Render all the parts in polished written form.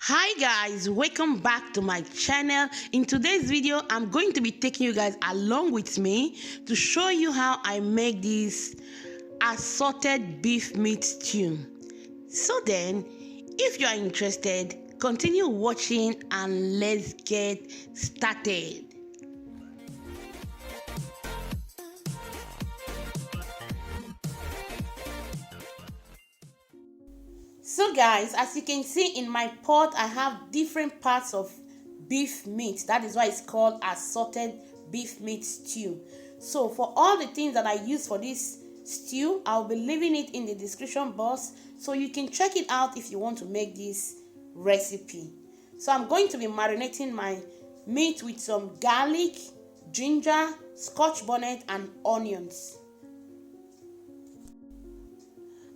Hi guys, welcome back to my channel. In today's video I'm going to be taking you guys along with me to show you how I make this assorted beef meat stew. So then, if you are interested, continue watching and let's get started. So guys, as you can see in my pot, I have different parts of beef meat. That is why it's called assorted beef meat stew. So for all the things that I use for this stew, I'll be leaving it in the description box so you can check it out if you want to make this recipe. So I'm going to be marinating my meat with some garlic, ginger, scotch bonnet and onions.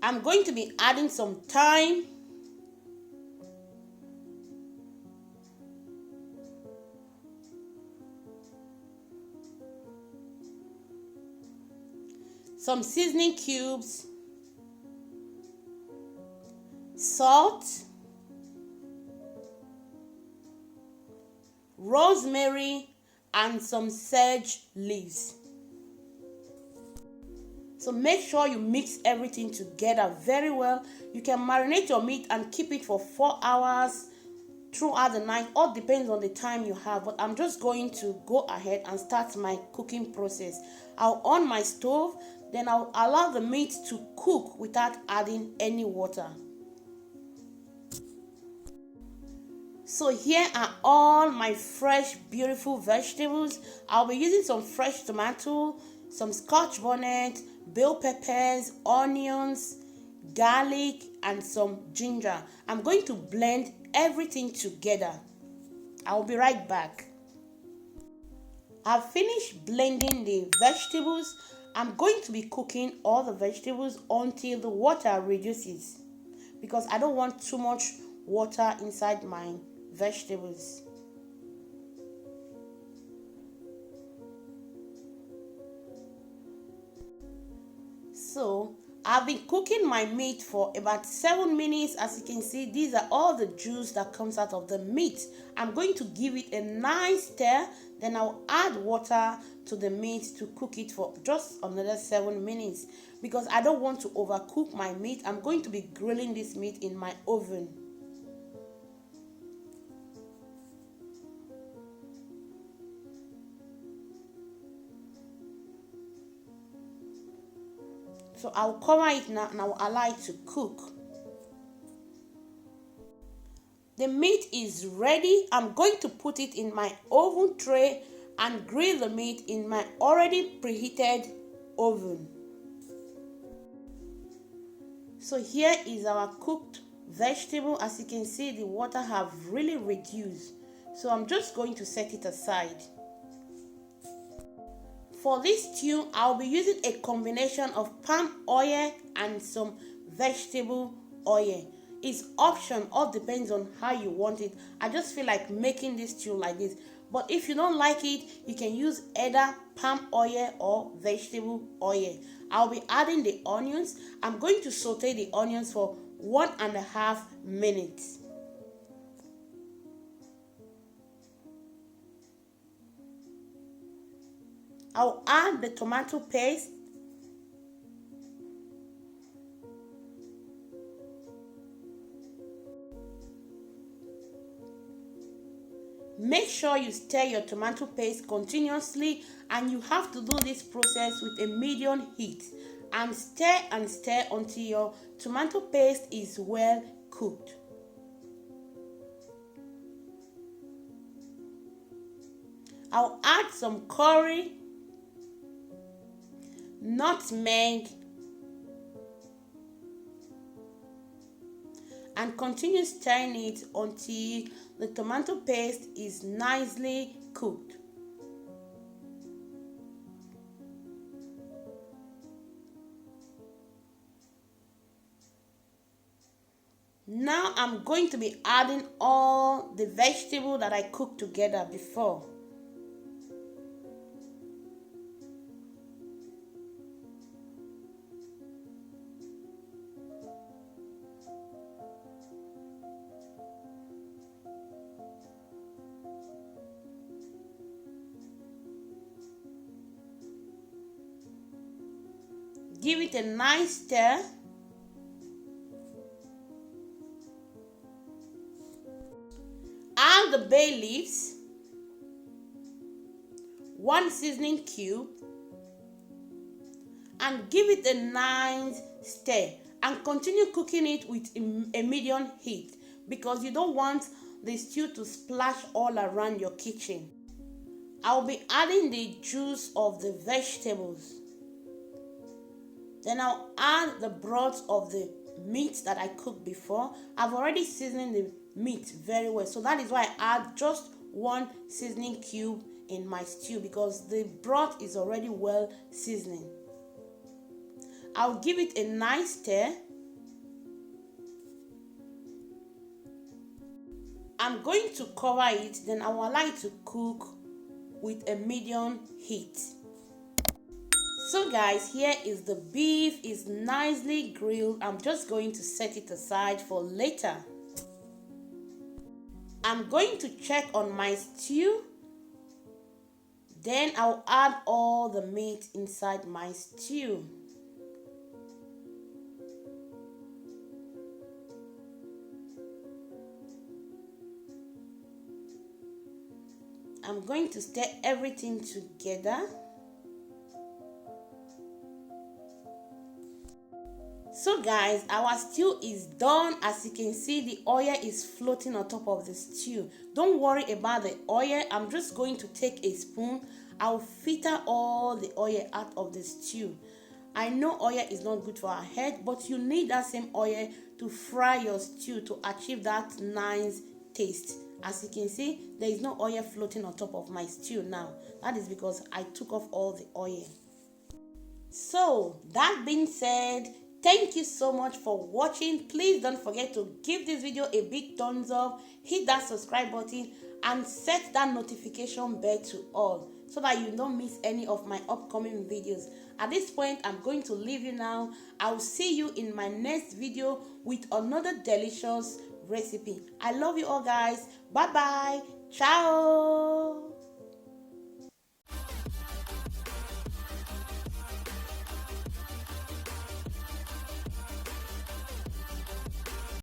I'm going to be adding some thyme, some seasoning cubes, salt, rosemary, and some sage leaves. So make sure you mix everything together very well. You can marinate your meat and keep it for 4 hours throughout the night. All depends on the time you have, but I'm just going to go ahead and start my cooking process. I'll on my stove, then I'll allow the meat to cook without adding any water. So here are all my fresh beautiful vegetables. I'll be using some fresh tomato, some scotch bonnet, bell peppers, onions, garlic, and some ginger. I'm going to blend everything together. I'll be right back. I've finished blending the vegetables. I'm going to be cooking all the vegetables until the water reduces because I don't want too much water inside my vegetables. So I've been cooking my meat for about 7 minutes. As you can see, these are all the juice that comes out of the meat. I'm going to give it a nice stir, then I'll add water to the meat to cook it for just another 7 minutes because I don't want to overcook my meat. I'm going to be grilling this meat in my oven. So I'll cover it now and I'll allow it to cook. The meat is ready. I'm going to put it in my oven tray and grill the meat in my already preheated oven. So here is our cooked vegetable. As you can see, the water have really reduced. So I'm just going to set it aside. For this stew, I'll be using a combination of palm oil and some vegetable oil. It's option, all depends on how you want it. I just feel like making this stew like this. But if you don't like it, you can use either palm oil or vegetable oil. I'll be adding the onions. I'm going to saute the onions for 1.5 minutes. I'll add the tomato paste. Make sure you stir your tomato paste continuously, and you have to do this process with a medium heat and stir until your tomato paste is well cooked. I'll add some curry, nutmeg, and continue stirring it until the tomato paste is nicely cooked. Now I'm going to be adding all the vegetable that I cooked together before. Give it a nice stir. Add the bay leaves, 1 seasoning cube, and give it a nice stir, and continue cooking it with a medium heat because you don't want the stew to splash all around your kitchen. I'll be adding the juice of the vegetables. Then I'll add the broth of the meat that I cooked before. I've already seasoned the meat very well, so that is why I add just 1 seasoning cube in my stew because the broth is already well seasoned. I'll give it a nice stir. I'm going to cover it, then I will allow it to cook with a medium heat. So guys, here is the beef. It's nicely grilled. I'm just going to set it aside for later. I'm going to check on my stew. Then I'll add all the meat inside my stew. I'm going to stir everything together. So guys, our stew is done. As you can see, the oil is floating on top of the stew. Don't worry about the oil. I'm just going to take a spoon. I'll filter all the oil out of the stew. I know oil is not good for our head, but you need that same oil to fry your stew to achieve that nice taste. As you can see, there is no oil floating on top of my stew now. That is because I took off all the oil. So that being said, thank you so much for watching. Please don't forget to give this video a big thumbs up, hit that subscribe button, and set that notification bell to all so that you don't miss any of my upcoming videos. At this point, I'm going to leave you now. I'll see you in my next video with another delicious recipe. I love you all, guys. Bye bye. Ciao.